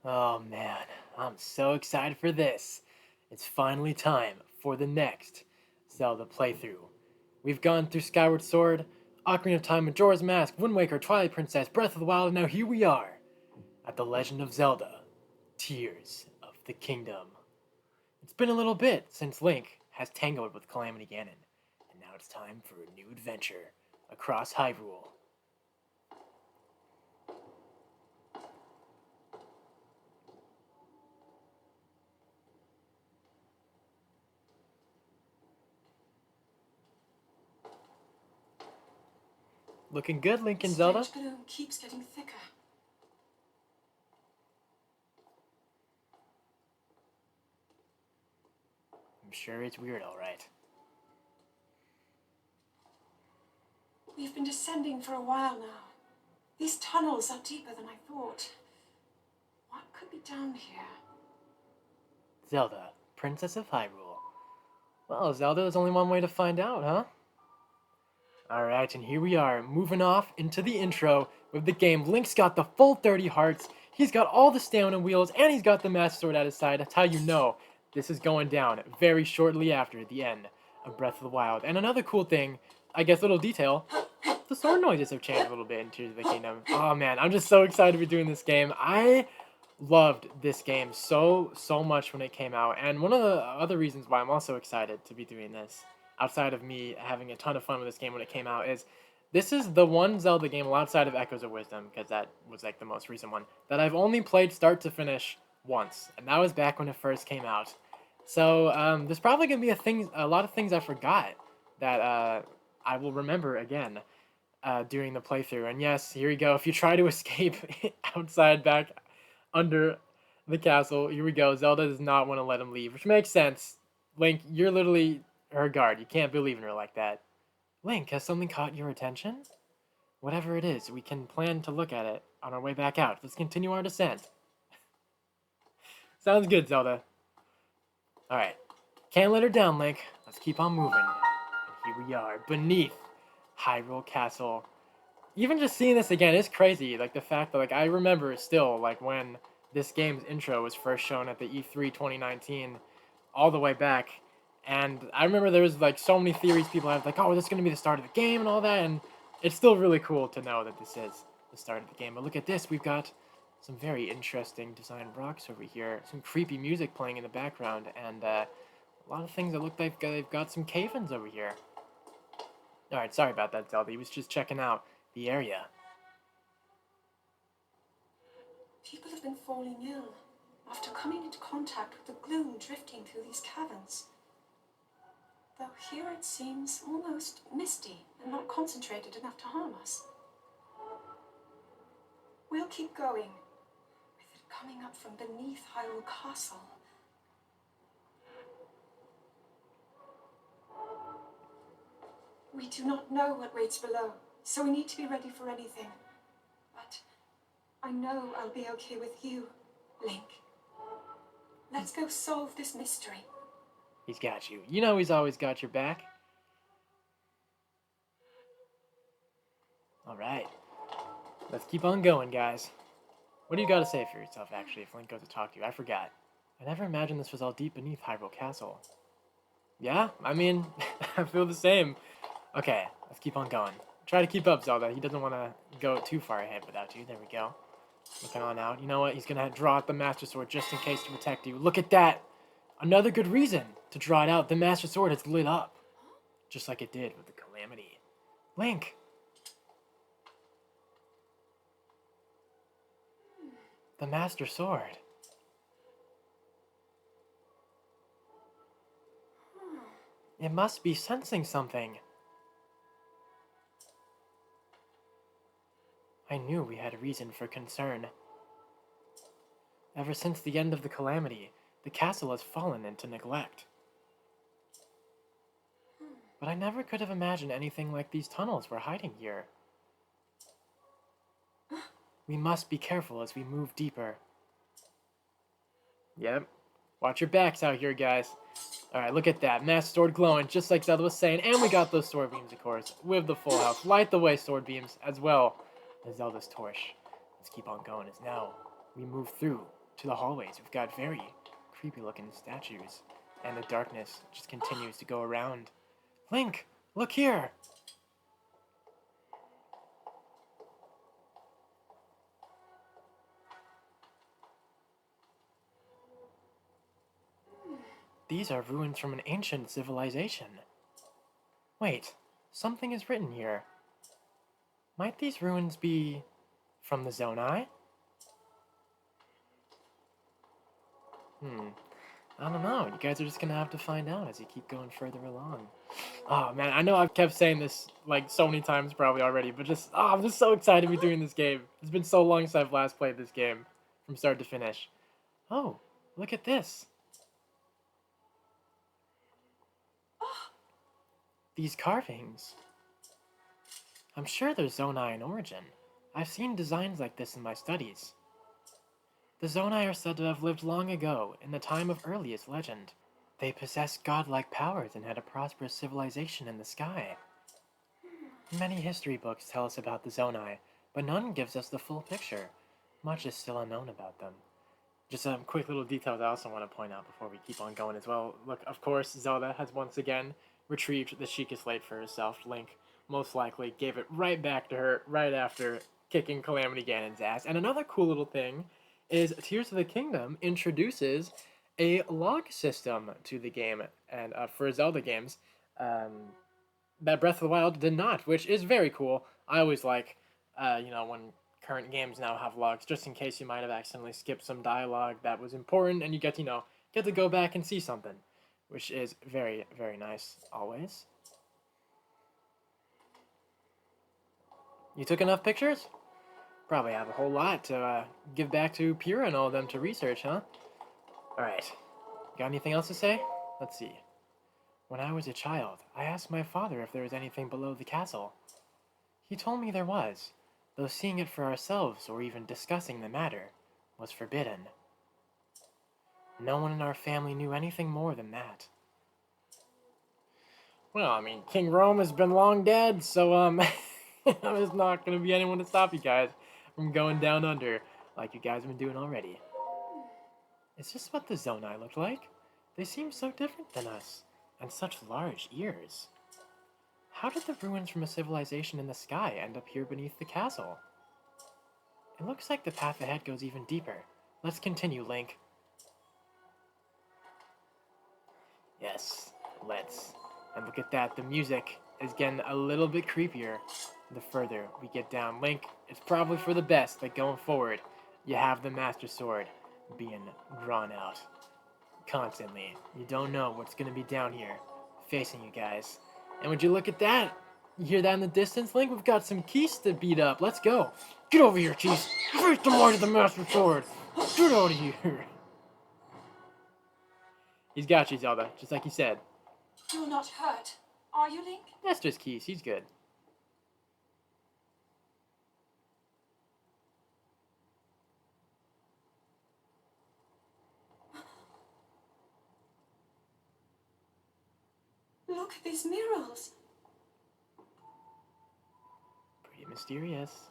Oh man, I'm so excited for this. It's finally time for the next Zelda playthrough. We've gone through Skyward Sword, Ocarina of Time, Majora's Mask, Wind Waker, Twilight Princess, Breath of the Wild, and now here we are at The Legend of Zelda Tears of the Kingdom. It's been a little bit since Link has tangled with Calamity Ganon, and now it's time for a new adventure across Hyrule. Looking good, Link The and Zelda? strange gloom keeps getting thicker. I'm sure it's weird, alright. We've been descending for a while now. These tunnels are deeper than I thought. What could be down here? Zelda, Princess of Hyrule. Well, Zelda, there's only one way to find out, huh? Alright, and here we are, moving off into the intro with the game. Link's got the full 30 hearts, he's got all the stamina wheels, and he's got the Master Sword at his side. That's how you know this is going down very shortly after the end of Breath of the Wild. And another cool thing, I guess little detail, the sword noises have changed a little bit in Tears of the Kingdom. Oh man, I'm just so excited to be doing this game. I loved this game so much when it came out, and one of the other reasons why I'm also excited to be doing this, outside of me having a ton of fun with this game when it came out, is this is the one Zelda game, well, outside of Echoes of Wisdom, because that was like the most recent one, that I've only played start to finish once, and that was back when it first came out. So there's probably gonna be a lot of things I forgot that I will remember again during the playthrough. And yes, here we go. If you try to escape outside back under the castle, here we go. Zelda does not want to let him leave, which makes sense. Link, you're literally her guard. You can't believe in her like that. Link, has something caught your attention? Whatever it is, we can plan to look at it on our way back out. Let's continue our descent. Sounds good, Zelda. Alright. Can't let her down, Link. Let's keep on moving. And here we are, beneath Hyrule Castle. Even just seeing this again is crazy. Like the fact that I remember still when this game's intro was first shown at the E3 2019, all the way back, and I remember there was so many theories people have oh, this is gonna be the start of the game and all that, and it's still really cool to know that this is the start of the game. But look at this, we've got some very interesting designed rocks over here, some creepy music playing in the background, and a lot of things that look like they've got some cave-ins over here. Alright, sorry about that, Zelda. He was just checking out the area. People have been falling ill after coming into contact with the gloom drifting through these caverns. Though here it seems almost misty and not concentrated enough to harm us. We'll keep going, with it coming up from beneath Hyrule Castle. We do not know what waits below, so we need to be ready for anything. But I know I'll be okay with you, Link. Let's go solve this mystery. He's got you. You know he's always got your back. Alright. Let's keep on going, guys. What do you got to say for yourself, actually, if Link goes to talk to you? I forgot. I never imagined this was all deep beneath Hyrule Castle. Yeah? I mean, I feel the same. Okay, let's keep on going. Try to keep up, Zelda. He doesn't want to go too far ahead without you. There we go. Looking on out. You know what? He's going to draw out the Master Sword just in case to protect you. Look at that! Another good reason to draw it out. The Master Sword has lit up. Just like it did with the Calamity. Link! The Master Sword. It must be sensing something. I knew we had reason for concern. Ever since the end of the Calamity, the castle has fallen into neglect. But I never could have imagined anything like these tunnels were hiding here. We must be careful as we move deeper. Yep. Watch your backs out here, guys. Alright, look at that. Master Sword glowing, just like Zelda was saying. And we got those sword beams, of course, with the full house. Light the way, sword beams, as well as Zelda's torch. Let's keep on going as now we move through to the hallways. We've got very creepy looking statues, and the darkness just continues to go around. Link, look here! These are ruins from an ancient civilization. Wait, something is written here. Might these ruins be from the Zonai? I don't know. You guys are just gonna have to find out as you keep going further along. Oh man, I know I've kept saying this like so many times probably already, but just I'm just so excited to be doing this game. It's been so long since I've last played this game from start to finish. Oh, look at this. These carvings. I'm sure they're Zonai in origin. I've seen designs like this in my studies. The Zonai are said to have lived long ago, in the time of earliest legend. They possessed godlike powers and had a prosperous civilization in the sky. Many history books tell us about the Zonai, but none gives us the full picture. Much is still unknown about them. Just some quick little details I also want to point out before we keep on going as well. Look, of course, Zelda has once again retrieved the Sheikah Slate for herself. Link most likely gave it right back to her right after kicking Calamity Ganon's ass. And another cool little thing is Tears of the Kingdom introduces a log system to the game, and for Zelda games, that Breath of the Wild did not, which is very cool. I always like, when current games now have logs, just in case you might have accidentally skipped some dialogue that was important, and you get to, get to go back and see something, which is very, very nice, always. You took enough pictures? Probably have a whole lot to give back to Pyrrha and all of them to research, huh? Alright. Got anything else to say? Let's see. When I was a child, I asked my father if there was anything below the castle. He told me there was, though seeing it for ourselves or even discussing the matter was forbidden. No one in our family knew anything more than that. Well, I mean, King Rome has been long dead, so, there's not gonna be anyone to stop you guys from going down under, like you guys have been doing already. Is this what the Zonai looked like? They seem so different than us, and such large ears. How did the ruins from a civilization in the sky end up here beneath the castle? It looks like the path ahead goes even deeper. Let's continue, Link. Yes, let's. And look at that, the music is getting a little bit creepier the further we get down. Link, it's probably for the best that going forward, you have the Master Sword being drawn out constantly. You don't know what's going to be down here facing you guys. And would you look at that? You hear that in the distance, Link? We've got some keys to beat up. Let's go. Get over here, Keys. Face the might of the Master Sword. Get out of here. He's got you, Zelda, just like he said. You're not hurt, are you, Link? That's just Keys. He's good. Look at these murals. Pretty mysterious.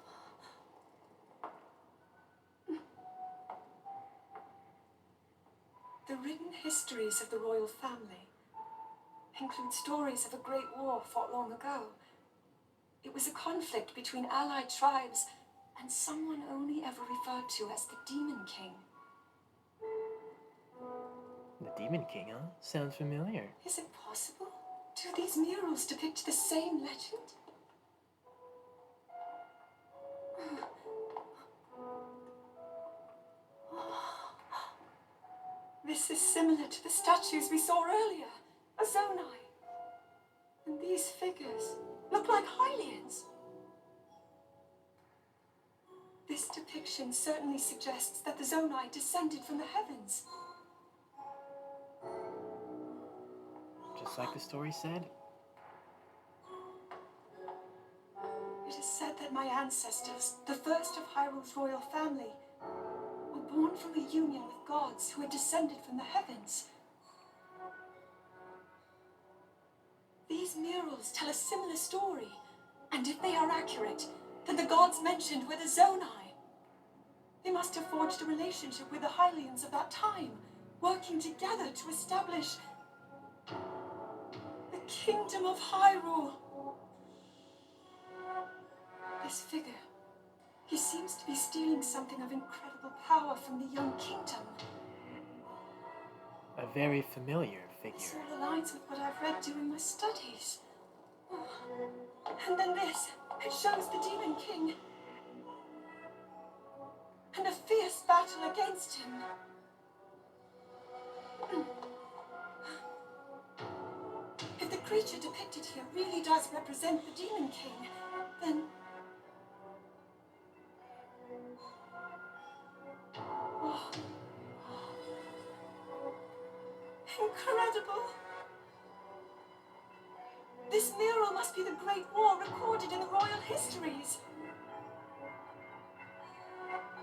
The written histories of the royal family include stories of a great war fought long ago. It was a conflict between allied tribes and someone only ever referred to as the Demon King. The Demon King, huh? Sounds familiar. Is it possible? Do these murals depict the same legend? This is similar to the statues we saw earlier, a Zonai. And these figures look like Hylians. This depiction certainly suggests that the Zonai descended from the heavens. Just like the story said. It is said that my ancestors, the first of Hyrule's royal family, were born from a union with gods who had descended from the heavens. These murals tell a similar story, and if they are accurate, then the gods mentioned were the Zonai. They must have forged a relationship with the Hylians of that time, working together to establish the Kingdom of Hyrule. This figure, he seems to be stealing something of incredible power from the young kingdom. A very familiar figure. This all aligns with what I've read during my studies. Oh. And then this, it shows the Demon King. And a fierce battle against him. If the creature depicted here really does represent the Demon King, then... Oh. Incredible! This mural must be the Great War recorded in the royal histories.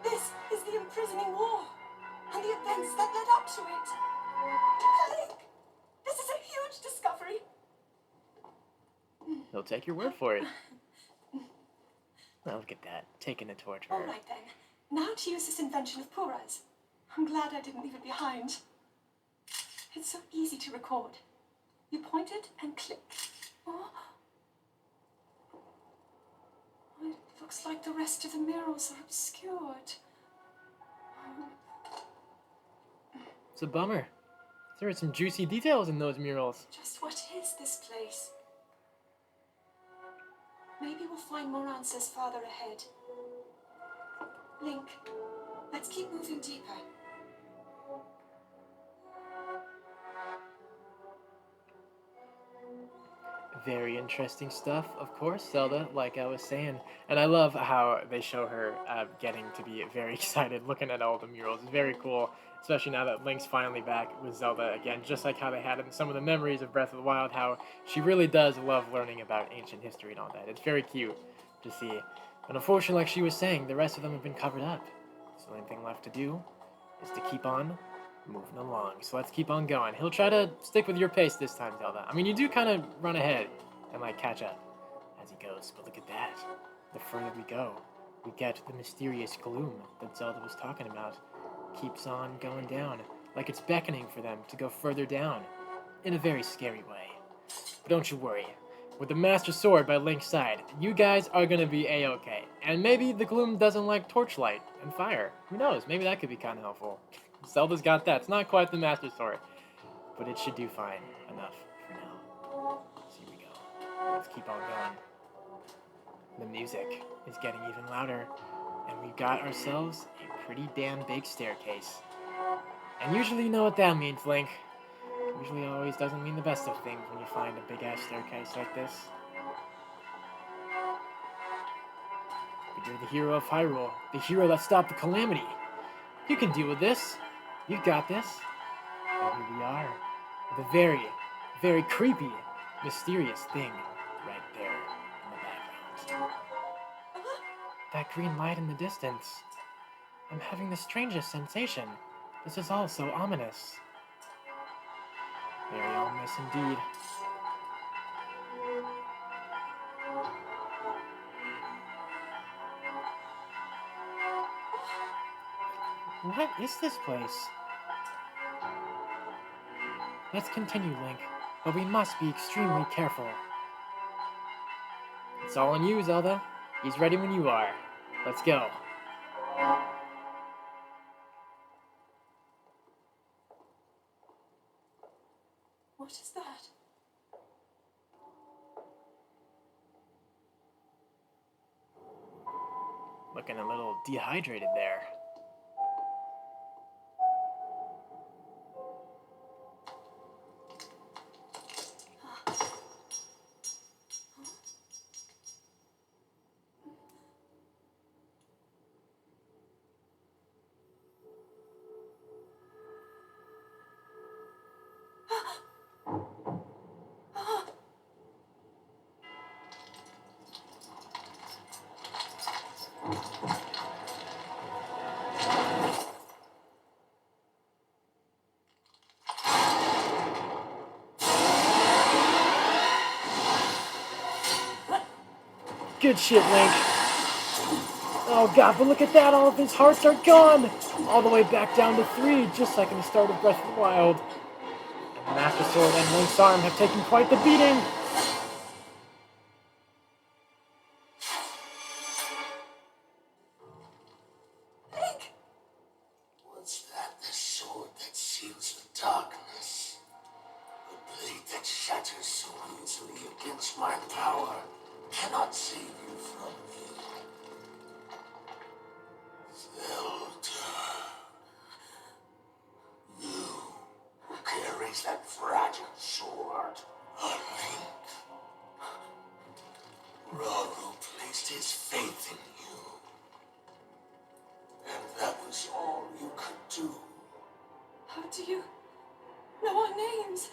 This is the imprisoning war, and the events that led up to it. Link, this is a huge discovery. He'll take your word for it. Well, look at that, taking a torch. All right then, now to use this invention of Pura's. I'm glad I didn't leave it behind. It's so easy to record. You point it and click. Oh. It looks like the rest of the murals are obscured. It's a bummer. There are some juicy details in those murals. Just what is this place? Maybe we'll find more answers farther ahead. Link, let's keep moving deeper. Very interesting stuff, of course, Zelda, like I was saying. And I love how they show her getting to be very excited looking at all the murals. It's very cool, especially now that Link's finally back with Zelda again, just like how they had in some of the memories of Breath of the Wild, how she really does love learning about ancient history and all that. It's very cute to see. And unfortunately, like she was saying, the rest of them have been covered up. So the only thing left to do is to keep on moving along. So let's keep on going. He'll try to stick with your pace this time, Zelda. I mean, you do kind of run ahead and like catch up as he goes. But look at that. The further we go, we get the mysterious gloom that Zelda was talking about. Keeps on going down, like it's beckoning for them to go further down in a very scary way. But don't you worry. With the Master Sword by Link's side, you guys are going to be a-okay. And maybe the gloom doesn't like torchlight and fire. Who knows? Maybe that could be kind of helpful. Zelda's got that. It's not quite the Master Sword, but it should do fine enough for now. So here we go. Let's keep on going. The music is getting even louder, and we've got ourselves a pretty damn big staircase. And usually you know what that means, Link. Usually always doesn't mean the best of things when you find a big-ass staircase like this. But you're the hero of Hyrule, the hero that stopped the Calamity. You can deal with this. You've got this. And here we are, with a very, very creepy, mysterious thing right there in the background. That green light in the distance. I'm having the strangest sensation. This is all so ominous. Very ominous indeed. What is this place? Let's continue, Link, but we must be extremely careful. It's all on you, Zelda. He's ready when you are. Let's go. What is that? Looking a little dehydrated there. Good shit, Link. Oh god, but look at that, all of his hearts are gone! All the way back down to 3, just like in the start of Breath of the Wild. And the Master Sword and Link's arm have taken quite the beating. Link! Was that the sword that seals the darkness? The blade that shatters so easily against my power cannot save you from me. Zelda. You who carries that fragile sword. A Link. Rauru placed his faith in you. And that was all you could do. How do you know our names?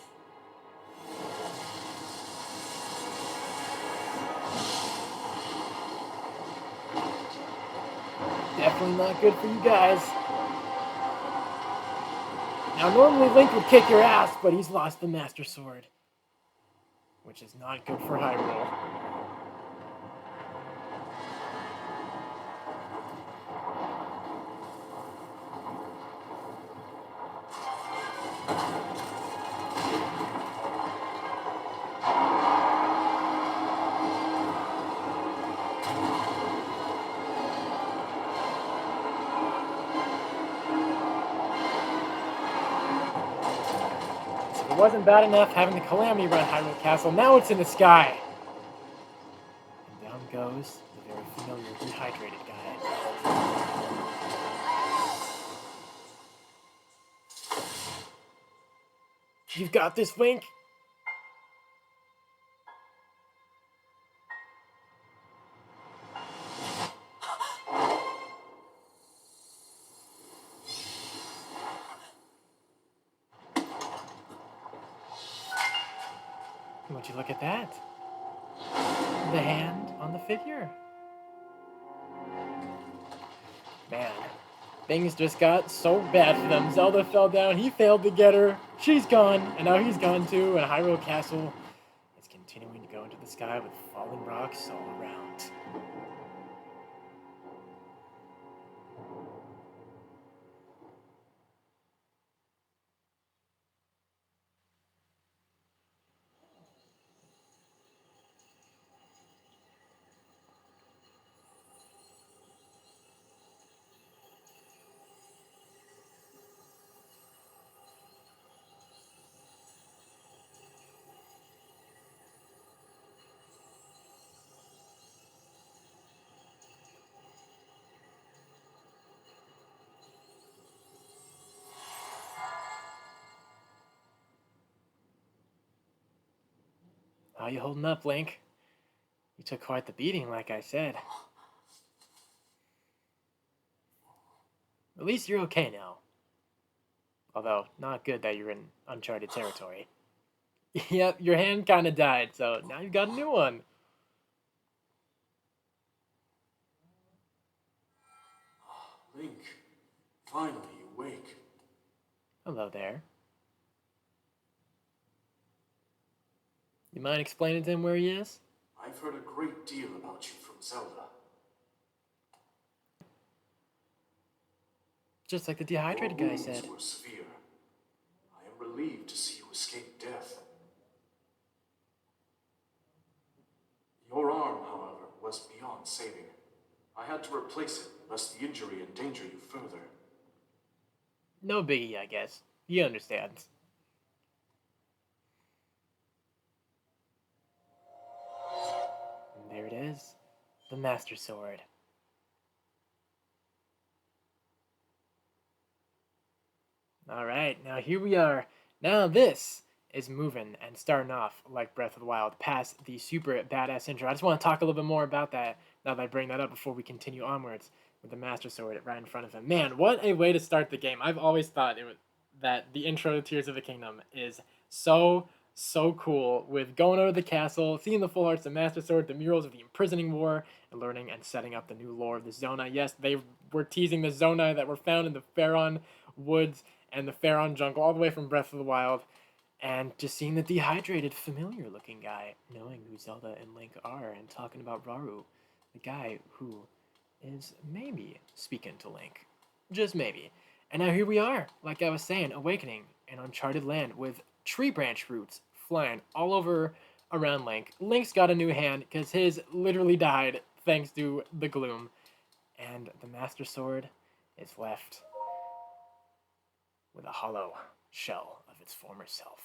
Definitely not good for you guys. Now, normally Link would kick your ass, but he's lost the Master Sword. Which is not good for Hyrule. It wasn't bad enough having the Calamity run Hyrule Castle, now it's in the sky. And down goes the very familiar dehydrated guy. You've got this, Link. Would you look at that? The hand on the figure. Man, things just got so bad for them. Zelda fell down, he failed to get her, she's gone, and now he's gone too, and Hyrule Castle is continuing to go into the sky with falling rocks all around. How you holding up, Link? You took quite the beating, like I said. At least you're okay now. Although, not good that you're in uncharted territory. Yep, your hand kind of died, so now you've got a new one. Link, finally awake. Hello there. You mind explaining to him where he is? I've heard a great deal about you from Zelda. Just like the dehydrated guy said. Your wounds were severe. I am relieved to see you escape death. Your arm, however, was beyond saving. I had to replace it, lest the injury endanger you further. No biggie, I guess. He understands. And there it is. The Master Sword. Alright, now here we are. Now this is moving and starting off like Breath of the Wild past the super badass intro. I just want to talk a little bit more about that now that I bring that up before we continue onwards with the Master Sword right in front of him. Man, what a way to start the game. I've always thought that the intro to Tears of the Kingdom is so cool, with going over the castle, seeing the full arts of Master Sword, the murals of the imprisoning war, and learning and setting up the new lore of the Zonai. Yes, they were teasing the Zonai that were found in the Faron woods and the Faron jungle all the way from Breath of the Wild. And just seeing the dehydrated, familiar-looking guy, knowing who Zelda and Link are, and talking about Rauru, the guy who is maybe speaking to Link. Just maybe. And now here we are, like I was saying, awakening an uncharted land with tree branch roots flying all over around Link. Link's got a new hand because his literally died thanks to the gloom. And the Master Sword is left with a hollow shell of its former self.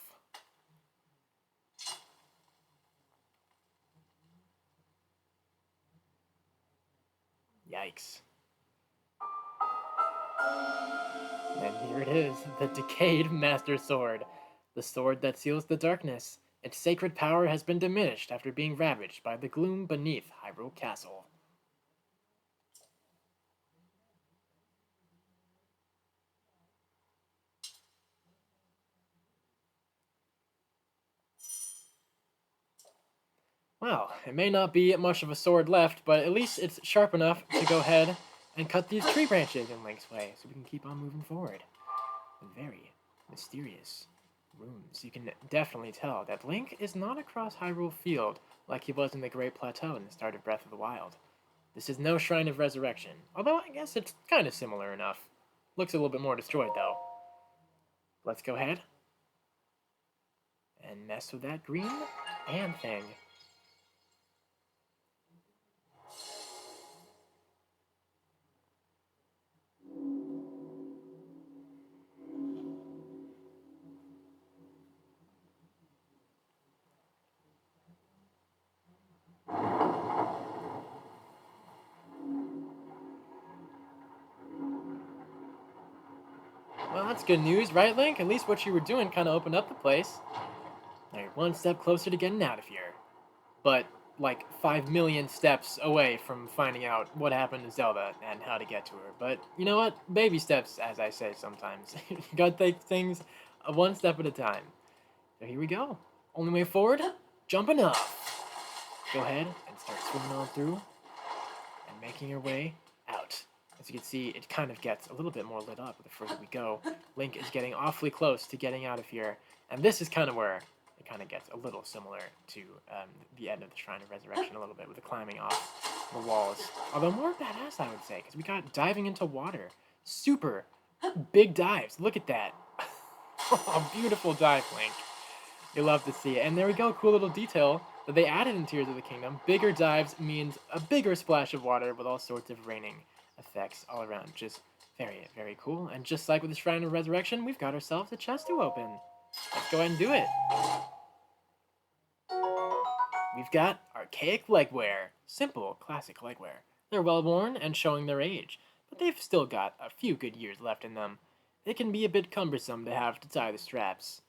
Yikes. And here it is, the decayed Master Sword. The sword that seals the darkness. Its sacred power has been diminished after being ravaged by the gloom beneath Hyrule Castle. Well, it may not be much of a sword left, but at least it's sharp enough to go ahead and cut these tree branches in Link's way so we can keep on moving forward. The very mysterious rooms. You can definitely tell that Link is not across Hyrule Field like he was in the Great Plateau in the start of Breath of the Wild. This is no Shrine of Resurrection, although I guess it's kind of similar enough. Looks a little bit more destroyed though. Let's go ahead and mess with that green and thing. Well, that's good news, right, Link? At least what you were doing kind of opened up the place. Now you're one step closer to getting out of here. But, like, 5 million steps away from finding out what happened to Zelda and how to get to her. But, you know what? Baby steps, as I say sometimes. You gotta take things one step at a time. So here we go. Only way forward, jumping up. Go ahead and start swimming on through and making your way out. As you can see, it kind of gets a little bit more lit up the further we go. Link is getting awfully close to getting out of here. And this is kind of where it kind of gets a little similar to the end of the Shrine of Resurrection a little bit with the climbing off the walls. Although more badass, I would say, because we got diving into water. Super big dives. Look at that. A beautiful dive, Link. You love to see it. And there we go, cool little detail that they added in Tears of the Kingdom. Bigger dives means a bigger splash of water with all sorts of raining effects all around. Just very, very cool. And just like with the Shrine of Resurrection, we've got ourselves a chest to open. Let's go ahead and do it. We've got archaic legwear. Simple, classic legwear. They're well worn and showing their age, but they've still got a few good years left in them. They can be a bit cumbersome to have to tie the straps.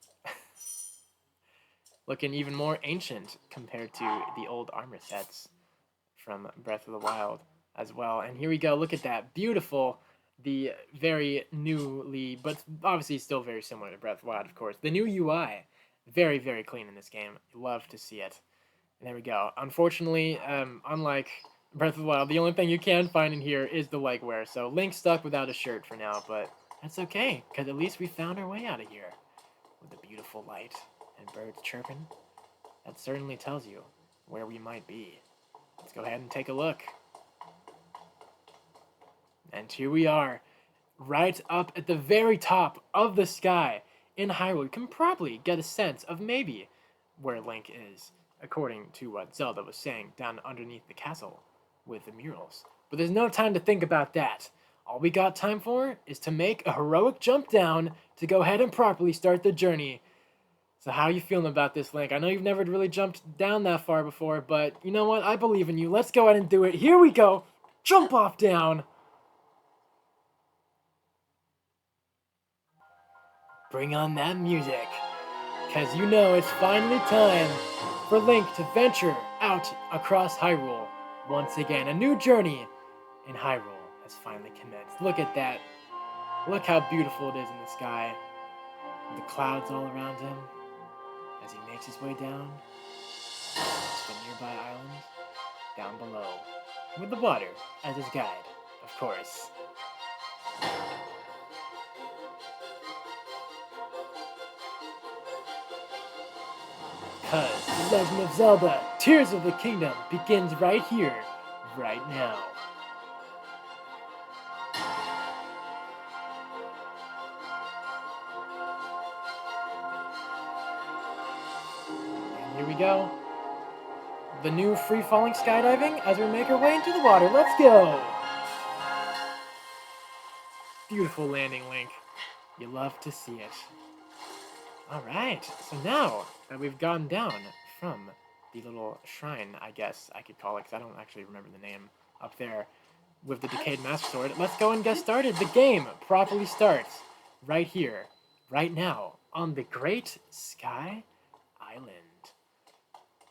Looking even more ancient compared to the old armor sets from Breath of the Wild as well. And here we go, look at that, beautiful, the very newly, but obviously still very similar to Breath of the Wild, of course. The new UI, very, very clean in this game. Love to see it. And there we go. Unfortunately, unlike Breath of the Wild, the only thing you can find in here is the legwear. So Link's stuck without a shirt for now, but that's okay, because at least we found our way out of here with a beautiful light and birds chirping. That certainly tells you where we might be. Let's go ahead and take a look. And here we are, right up at the very top of the sky in Hyrule. You can probably get a sense of maybe where Link is, according to what Zelda was saying down underneath the castle with the murals. But there's no time to think about that. All we got time for is to make a heroic jump down to go ahead and properly start the journey. So how are you feeling about this, Link? I know you've never really jumped down that far before, but you know what? I believe in you. Let's go ahead and do it. Here we go. Jump off down. Bring on that music, because you know it's finally time for Link to venture out across Hyrule. Once again, a new journey in Hyrule has finally commenced. Look at that. Look how beautiful it is in the sky. With the clouds all around him as he makes his way down to the nearby island down below. With the water as his guide, of course. Because The Legend of Zelda Tears of the Kingdom begins right here, right now. Here we go. The new free-falling skydiving as we make our way into the water. Let's go! Beautiful landing, Link. You love to see it. Alright, so now that we've gone down from the little shrine, I guess I could call it, because I don't actually remember the name up there, with the Decayed Master Sword, let's go and get started. The game properly starts right here, right now, on the Great Sky Island.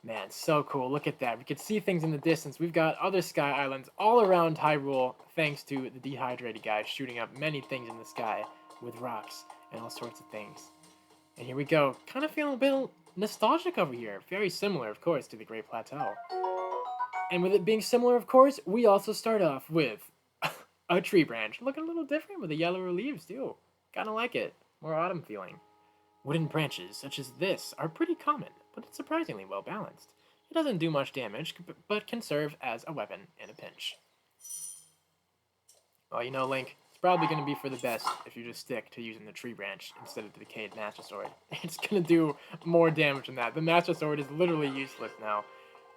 Man, so cool. Look at that. We can see things in the distance. We've got other sky islands all around Hyrule, thanks to the dehydrated guy shooting up many things in the sky with rocks and all sorts of things. And here we go. Kind of feeling a bit nostalgic over here. Very similar, of course, to the Great Plateau. And with it being similar, of course, we also start off with a tree branch. Looking a little different with the yellower leaves, too. Kind of like it. More autumn feeling. Wooden branches, such as this, are pretty common, but it's surprisingly well balanced. It doesn't do much damage, but can serve as a weapon in a pinch. Well, you know, Link, it's probably going to be for the best if you just stick to using the tree branch instead of the Decayed Master Sword. It's going to do more damage than that. The Master Sword is literally useless now.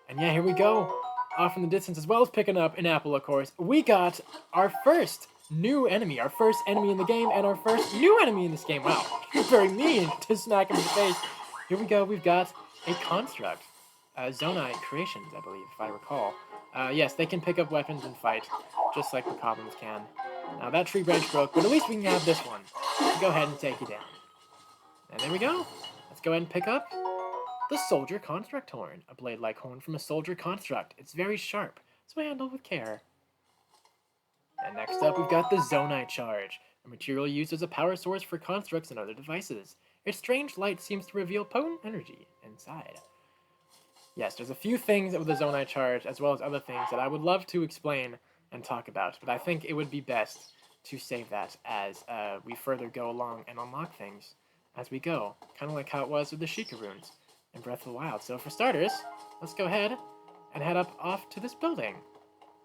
And yeah, here we go. Off in the distance, as well as picking up an apple, of course, we got our first new enemy. Our first enemy in the game, and our first new enemy in this game. Wow, you're very mean to smack him in the face. Here we go. We've got a construct. Zonai Creations, I believe, if I recall. Yes, they can pick up weapons and fight, just like the goblins can. Now, that tree branch broke, but at least we can have this one. Go ahead and take it down. And there we go. Let's go ahead and pick up the Soldier Construct Horn. A blade-like horn from a Soldier Construct. It's very sharp, so handle with care. And next up, we've got the Zonai Charge, a material used as a power source for constructs and other devices. Its strange light seems to reveal potent energy inside. Yes, there's a few things with the Zonai Charge, as well as other things that I would love to explain and talk about, but I think it would be best to save that as we further go along and unlock things as we go, kind of like how it was with the Sheikah runes in Breath of the Wild. So for starters, let's go ahead and head up off to this building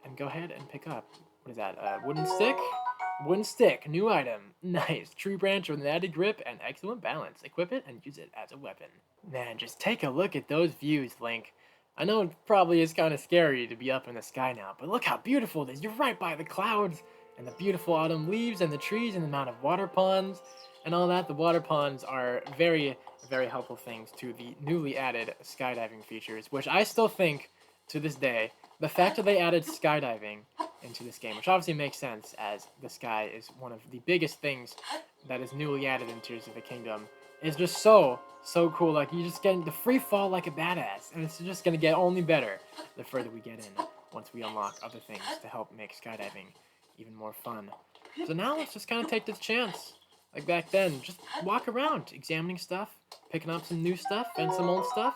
and go ahead and pick up, what is that, wooden stick? Wooden stick, new item. Nice. Tree branch with an added grip and excellent balance. Equip it and use it as a weapon. Man, just take a look at those views, Link. I know it probably is kind of scary to be up in the sky now, but look how beautiful it is. You're right by the clouds and the beautiful autumn leaves and the trees and the amount of water ponds and all that. The water ponds are very, very helpful things to the newly added skydiving features, which I still think, to this day, the fact that they added skydiving into this game, which obviously makes sense as the sky is one of the biggest things that is newly added in Tears of the Kingdom, is just so cool. Like, you just get the free fall like a badass, and it's just going to get only better the further we get in, once we unlock other things to help make skydiving even more fun. So now let's just kind of take this chance. Like back then, just walk around, examining stuff, picking up some new stuff, and some old stuff,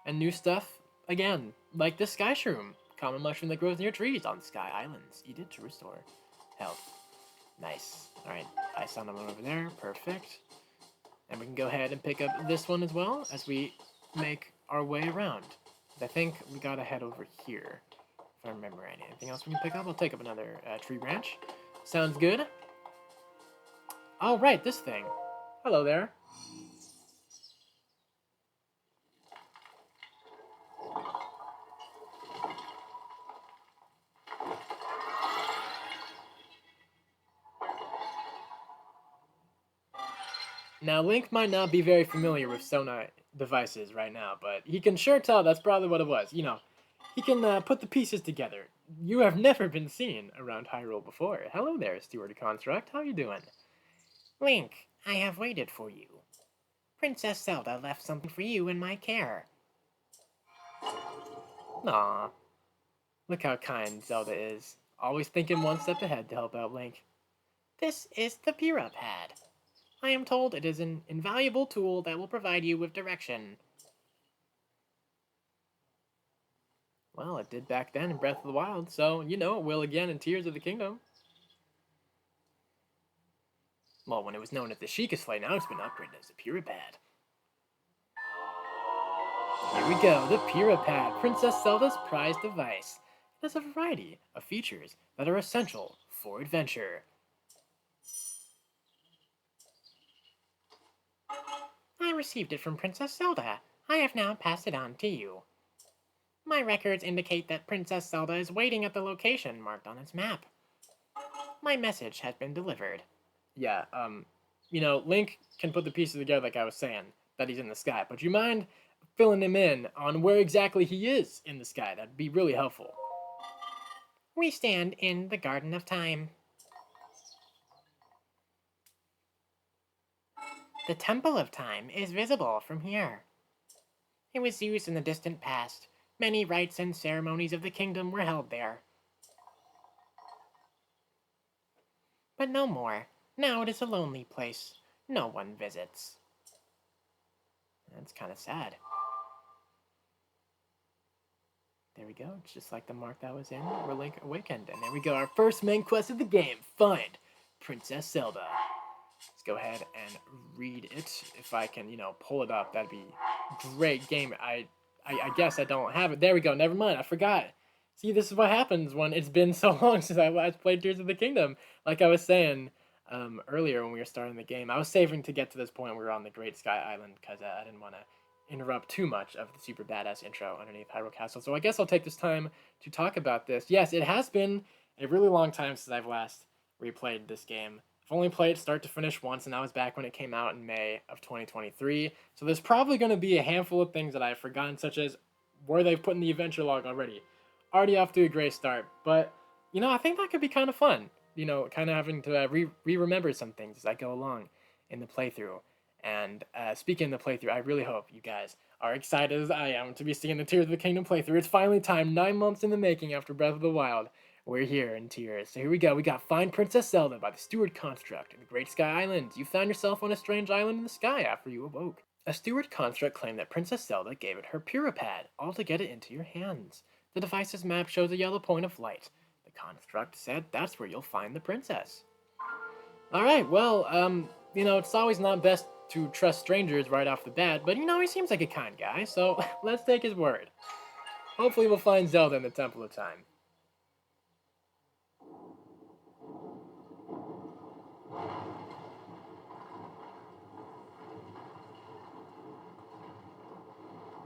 and new stuff again. Like this sky shroom, common mushroom that grows near trees on sky islands. Eat it to restore health. Nice. Alright, I saw another one over there. Perfect. And we can go ahead and pick up this one as well as we make our way around. I think we gotta head over here, if I remember right. Anything else we can pick up? I'll take up another tree branch. Sounds good. Oh, right, this thing. Hello there. Now, Link might not be very familiar with Sonai devices right now, but he can sure tell that's probably what it was. You know, he can put the pieces together. You have never been seen around Hyrule before. Hello there, Steward Construct. How you doing? Link, I have waited for you. Princess Zelda left something for you in my care. Aw. Look how kind Zelda is. Always thinking one step ahead to help out Link. This is the Pira Pad. I am told it is an invaluable tool that will provide you with direction. Well, it did back then in Breath of the Wild, so you know it will again in Tears of the Kingdom. Well, when it was known as the Sheikah Slate, now it's been upgraded as the Pira Pad. Here we go, the Pira Pad, Princess Zelda's prized device. It has a variety of features that are essential for adventure. I received it from Princess Zelda. I have now passed it on to you. My records indicate that Princess Zelda is waiting at the location marked on its map. My message has been delivered. Yeah, Link can put the pieces together like I was saying, that he's in the sky. But you mind filling him in on where exactly he is in the sky? That'd be really helpful. We stand in the Garden of Time. The Temple of Time is visible from here. It was used in the distant past. Many rites and ceremonies of the kingdom were held there. But no more. Now it is a lonely place. No one visits. That's kind of sad. There we go. It's just like the mark that was in where Link awakened. And there we go. Our first main quest of the game. Find Princess Zelda. Let's go ahead and read it. If I can, pull it up, that'd be great game. I guess I don't have it. There we go. Never mind. I forgot. See, this is what happens when it's been so long since I last played Tears of the Kingdom. Like I was saying earlier when we were starting the game, I was saving to get to this point where we were on the Great Sky Island because I didn't want to interrupt too much of the super badass intro underneath Hyrule Castle. So I guess I'll take this time to talk about this. Yes, it has been a really long time since I've last replayed this game. I've only played start to finish once, and that was back when it came out in May of 2023. So there's probably going to be a handful of things that I've forgotten, such as where they've put in the adventure log already. Already off to a great start, but, I think that could be kind of fun. Kind of having to remember some things as I go along in the playthrough. And speaking of the playthrough, I really hope you guys are excited as I am to be seeing the Tears of the Kingdom playthrough. It's finally time, 9 months in the making after Breath of the Wild. We're here in Tears. So here we go. We got Find Princess Zelda by the Steward Construct in the Great Sky Islands. You found yourself on a strange island in the sky after you awoke. A Steward Construct claimed that Princess Zelda gave it her Puripad, all to get it into your hands. The device's map shows a yellow point of light. The Construct said that's where you'll find the princess. Alright, well, it's always not best to trust strangers right off the bat, but he seems like a kind guy, so let's take his word. Hopefully we'll find Zelda in the Temple of Time.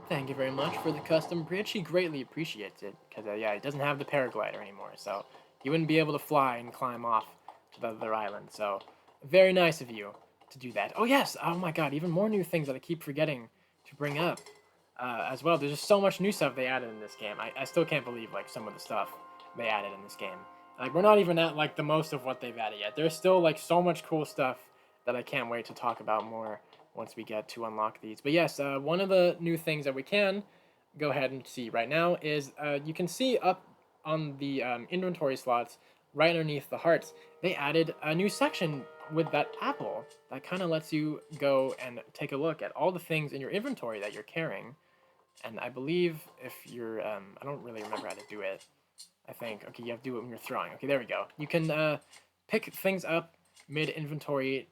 Thank you very much for the custom bridge. He greatly appreciates it, because, he doesn't have the paraglider anymore, so he wouldn't be able to fly and climb off to the other island, so very nice of you to do that. Oh, yes! Oh, my God, even more new things that I keep forgetting to bring up as well. There's just so much new stuff they added in this game. I still can't believe, some of the stuff they added in this game. We're not even at, the most of what they've added yet. There's still, so much cool stuff that I can't wait to talk about more once we get to unlock these. But yes, one of the new things that we can go ahead and see right now is you can see up on the inventory slots right underneath the hearts, they added a new section with that apple that kind of lets you go and take a look at all the things in your inventory that you're carrying. And I believe if you're, I don't really remember how to do it. I think, okay, you have to do it when you're throwing. Okay, there we go. You can pick things up mid-inventory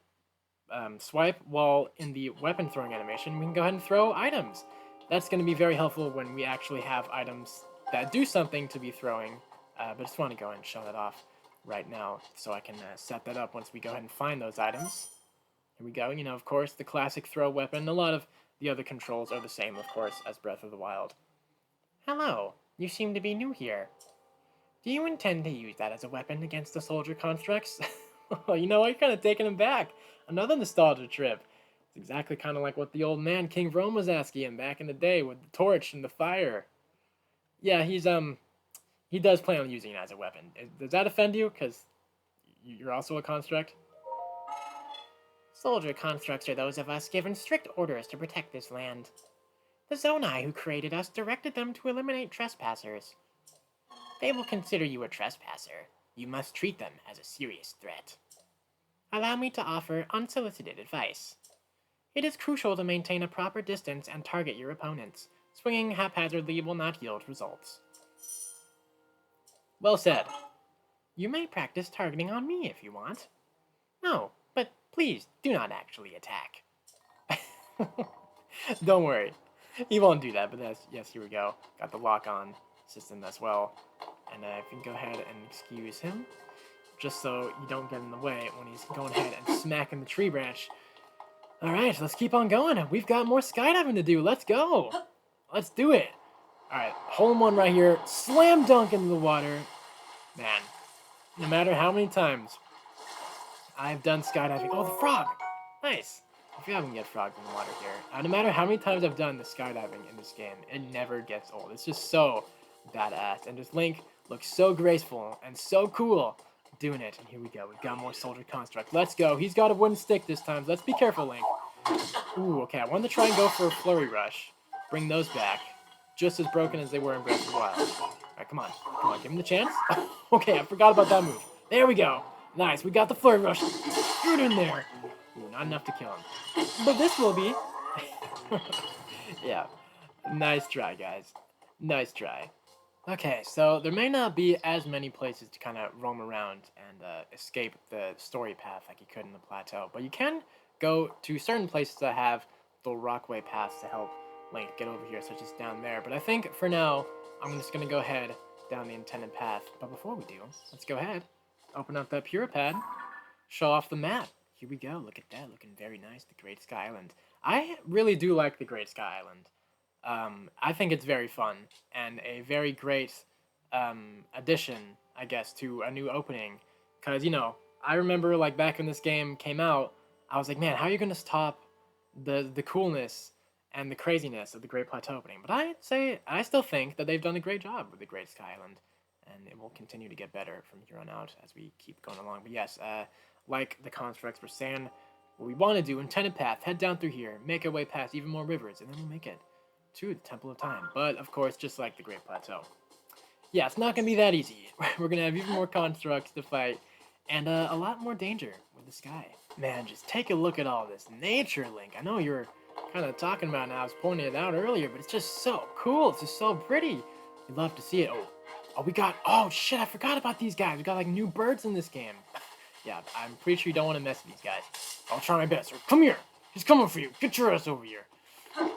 swipe while in the weapon throwing animation. We can go ahead and throw items. That's going to be very helpful when we actually have items that do something to be throwing. But I just want to go ahead and show that off right now so I can set that up once we go ahead and find those items. Here we go. Of course, the classic throw weapon. A lot of the other controls are the same, of course, as Breath of the Wild. Hello. You seem to be new here. Do you intend to use that as a weapon against the soldier constructs? Oh, you're kind of taking him back. Another nostalgia trip. It's exactly kind of like what the old man King Rome was asking back in the day with the torch and the fire. Yeah, he does plan on using it as a weapon. Does that offend you? Because you're also a construct? Soldier constructs are those of us given strict orders to protect this land. The Zonai who created us directed them to eliminate trespassers. They will consider you a trespasser. You must treat them as a serious threat. Allow me to offer unsolicited advice. It is crucial to maintain a proper distance and target your opponents. Swinging haphazardly will not yield results. Well said. You may practice targeting on me if you want. No, but please do not actually attack. Don't worry. He won't do that, but yes, here we go. Got the lock-on system as well. And if you can go ahead and excuse him, just so you don't get in the way when he's going ahead and smacking the tree branch. Alright, let's keep on going. We've got more skydiving to do. Let's go. Let's do it. Alright, hole in one right here. Slam dunk into the water. Man, no matter how many times I've done skydiving. Oh, the frog! Nice. I forgot we can get frogs in the water here. No matter how many times I've done the skydiving in this game, it never gets old. It's just so badass. And just Link looks so graceful and so cool doing it. And here we go. We've got more soldier construct. Let's go. He's got a wooden stick this time. Let's be careful, Link. Ooh, okay. I wanted to try and go for a flurry rush. Bring those back. Just as broken as they were in Breath of the Wild. Alright, come on. Come on, give him the chance. Okay, I forgot about that move. There we go. Nice, we got the flurry rush. Good in there. Ooh, not enough to kill him. But this will be. Yeah. Nice try, guys. Nice try. Okay, so there may not be as many places to kind of roam around and escape the story path like you could in the plateau, but you can go to certain places that have the rockway paths to help Link get over here, such as down there. But I think for now, I'm just going to go ahead down the intended path. But before we do, let's go ahead, open up that Puripad, show off the map. Here we go. Look at that. Looking very nice. The Great Sky Island. I really do like the Great Sky Island. I think it's very fun and a very great addition, I guess, to a new opening. Because, you know, I remember, like, back when this game came out, I was like, man, how are you going to top the coolness and the craziness of the Great Plateau opening? But I still think that they've done a great job with the Great Sky Island, and it will continue to get better from here on out as we keep going along. But yes, like the constructs were saying, what we want to do, intended path, head down through here, make our way past even more rivers, and then we'll make it to the Temple of Time. But, of course, just like the Great Plateau. Yeah, it's not going to be that easy. We're going to have even more constructs to fight, and a lot more danger with the sky. Man, just take a look at all this nature, Link. I know you're kind of talking about it now. I was pointing it out earlier, but it's just so cool. It's just so pretty. You'd love to see it. Oh, we got... Oh, shit, I forgot about these guys. We got, like, new birds in this game. Yeah, I'm pretty sure you don't want to mess with these guys. I'll try my best. Come here. He's coming for you. Get your ass over here.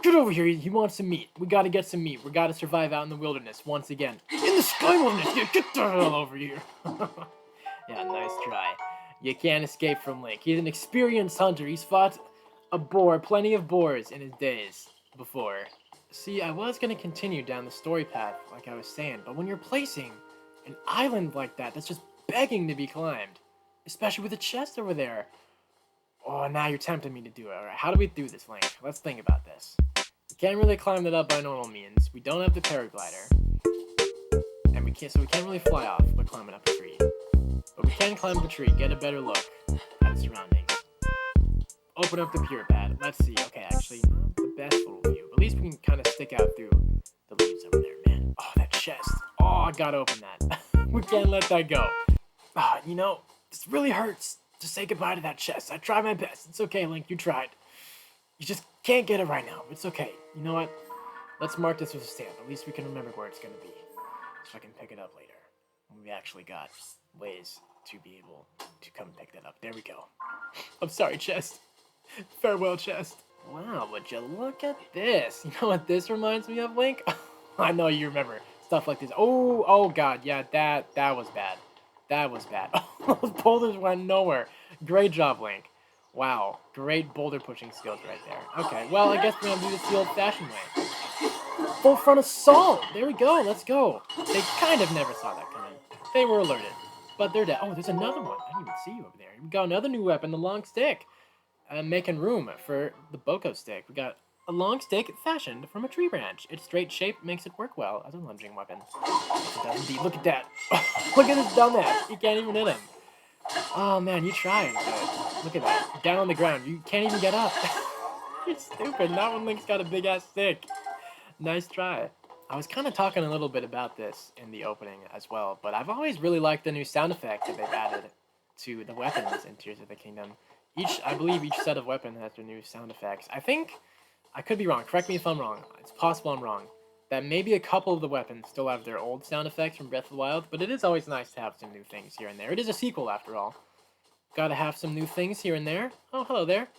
Get over here. He wants some meat. We got to get some meat. We got to survive out in the wilderness once again. In the sky wilderness. Yeah, get the hell over here. Yeah, nice try. You can't escape from Link. He's an experienced hunter. He's fought a boar, plenty of boars in his days before. See, I was going to continue down the story path, like I was saying, but when you're placing an island like that, that's just begging to be climbed, especially with a chest over there. Oh, now you're tempting me to do it. Alright, how do we do this, Link? Let's think about this. We can't really climb it up by normal means. We don't have the paraglider. And we can't really fly off by climbing up a tree. But we can climb the tree, get a better look at its surroundings. Open up the Puripad. Let's see. Okay, actually, not the best little view. But at least we can kind of stick out through the leaves over there, man. Oh, that chest. Oh, I gotta open that. We can't let that go. You know, this really hurts to say goodbye to that chest. I tried my best. It's okay, Link. You tried. You just can't get it right now. It's okay. You know what? Let's mark this with a stamp. At least we can remember where it's going to be. So I can pick it up later. When we actually got ways to be able to come pick that up. There we go. I'm sorry, chest. Farewell, chest. Wow, would you look at this? You know what this reminds me of, Link? I know you remember stuff like this. Oh God. Yeah, that was bad. That was bad. Those boulders went nowhere. Great job, Link. Wow. Great boulder pushing skills right there. Okay, well, I guess we're going to do this the old-fashioned way. Full front assault! There we go. Let's go. They kind of never saw that coming. They were alerted. But they're dead. Oh, there's another one. I didn't even see you over there. We got another new weapon, the long stick. Making room for the Boko stick. We got a long stick fashioned from a tree branch. Its straight shape makes it work well as a lunging weapon. It does indeed. Look at that. Look at this dumbass. You can't even hit him. Oh, man, you tried. Look at that. Down on the ground. You can't even get up. You're stupid. Not when Link's got a big-ass stick. Nice try. I was kind of talking a little bit about this in the opening as well, but I've always really liked the new sound effects that they've added to the weapons in Tears of the Kingdom. I believe each set of weapon has their new sound effects. I think, I could be wrong. Correct me if I'm wrong. It's possible I'm wrong. That maybe a couple of the weapons still have their old sound effects from Breath of the Wild, but it is always nice to have some new things here and there. It is a sequel, after all. Gotta have some new things here and there. Oh, hello there.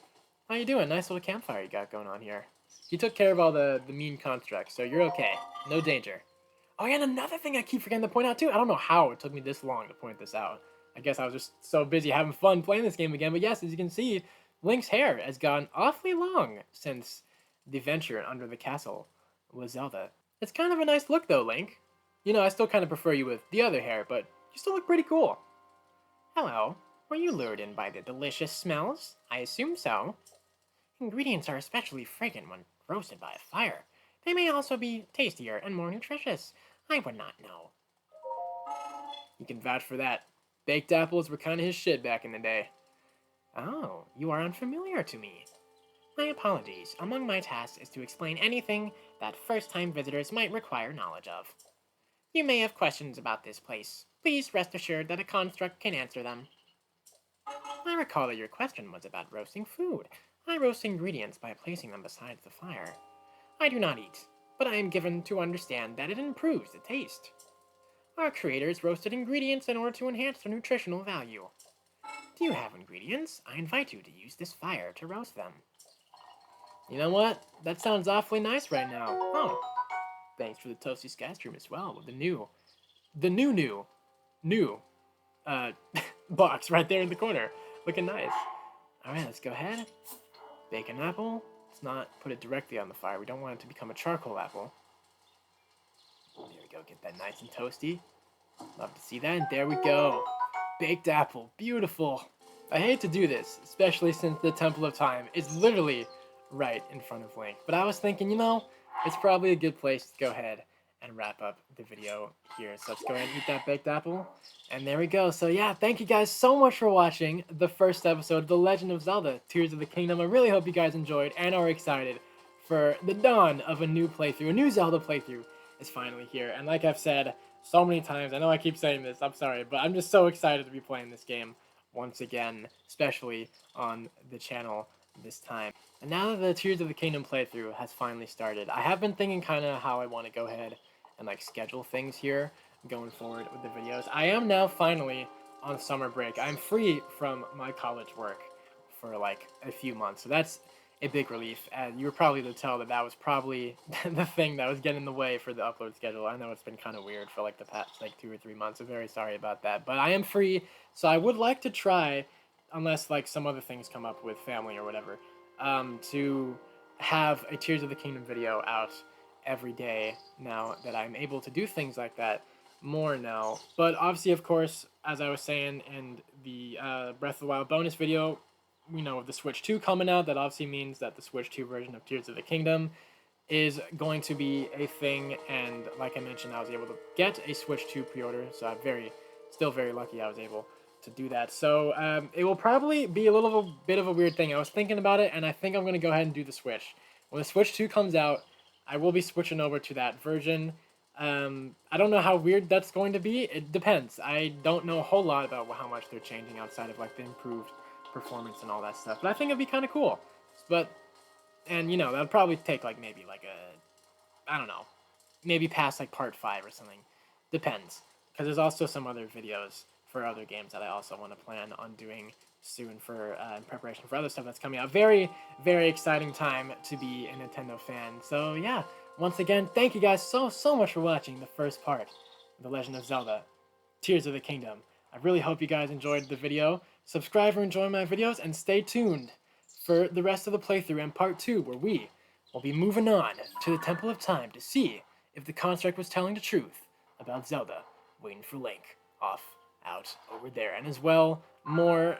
How you doing? Nice little campfire you got going on here. You took care of all the mean constructs, so you're okay. No danger. Oh, yeah, and another thing I keep forgetting to point out, too. I don't know how it took me this long to point this out. I guess I was just so busy having fun playing this game again, but yes, as you can see, Link's hair has gone awfully long since the adventure under the castle with Zelda. It's kind of a nice look though, Link. You know, I still kind of prefer you with the other hair, but you still look pretty cool. Hello. Were you lured in by the delicious smells? I assume so. Ingredients are especially fragrant when roasted by a fire. They may also be tastier and more nutritious. I would not know. You can vouch for that. Baked apples were kind of his shit back in the day. Oh, you are unfamiliar to me. My apologies. Among my tasks is to explain anything that first-time visitors might require knowledge of. You may have questions about this place. Please rest assured that a construct can answer them. I recall that your question was about roasting food. I roast ingredients by placing them beside the fire. I do not eat, but I am given to understand that it improves the taste. Our creators roasted ingredients in order to enhance their nutritional value. Do you have ingredients? I invite you to use this fire to roast them. You know what? That sounds awfully nice right now. Oh, thanks for the toasty sky stream as well with the new box right there in the corner, looking nice. All right, let's go ahead. Bake an apple. Let's not put it directly on the fire. We don't want it to become a charcoal apple. There we go. Get that nice and toasty. Love to see that. And there we go. Baked apple. Beautiful. I hate to do this, especially since the Temple of Time is literally right in front of Link. But I was thinking, you know, it's probably a good place to go ahead and wrap up the video here. So let's go ahead and eat that baked apple. And there we go. So yeah, thank you guys so much for watching the first episode of The Legend of Zelda Tears of the Kingdom. I really hope you guys enjoyed and are excited for the dawn of a new playthrough. A new Zelda playthrough is finally here. And like I've said so many times, I know I keep saying this, I'm sorry, but I'm just so excited to be playing this game once again, especially on the channel this time. And now that the Tears of the Kingdom playthrough has finally started, I have been thinking kind of how I want to go ahead and like schedule things here going forward with the videos. I am now finally on summer break. I'm free from my college work for like a few months, so that's a big relief. And you were probably able to tell that that was probably the thing that was getting in the way for the upload schedule. I know it's been kind of weird for like the past like 2 or 3 months. I'm very sorry about that, but I am free, so I would like to try, unless like some other things come up with family or whatever, to have a Tears of the Kingdom video out every day now that I'm able to do things like that more now. But obviously, of course, as I was saying in the Breath of the Wild bonus video, you know, with the Switch 2 coming out, that obviously means that the Switch 2 version of Tears of the Kingdom is going to be a thing. And like I mentioned, I was able to get a Switch 2 pre-order, so I'm still very lucky I was able to do that. So it will probably be a little bit of a weird thing. I was thinking about it, and I think I'm going to go ahead and do the Switch. When the Switch 2 comes out, I will be switching over to that version. I don't know how weird that's going to be. It depends. I don't know a whole lot about how much they're changing outside of like the improved performance and all that stuff. But I think it'd be kind of cool. And you know, that'd probably take like maybe like I don't know, maybe past like part 5 or something. Depends. Because there's also some other videos for other games that I also want to plan on doing soon for in preparation for other stuff that's coming out. Very, very exciting time to be a Nintendo fan. So yeah, once again, thank you guys so much for watching the first part of The Legend of Zelda Tears of the Kingdom. I really hope you guys enjoyed the video. Subscribe or enjoy my videos, and stay tuned for the rest of the playthrough and part 2, where we will be moving on to the Temple of Time to see if the construct was telling the truth about Zelda waiting for Link out over there. And as well, more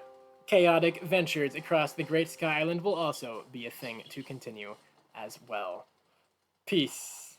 chaotic ventures across the Great Sky Island will also be a thing to continue as well. Peace.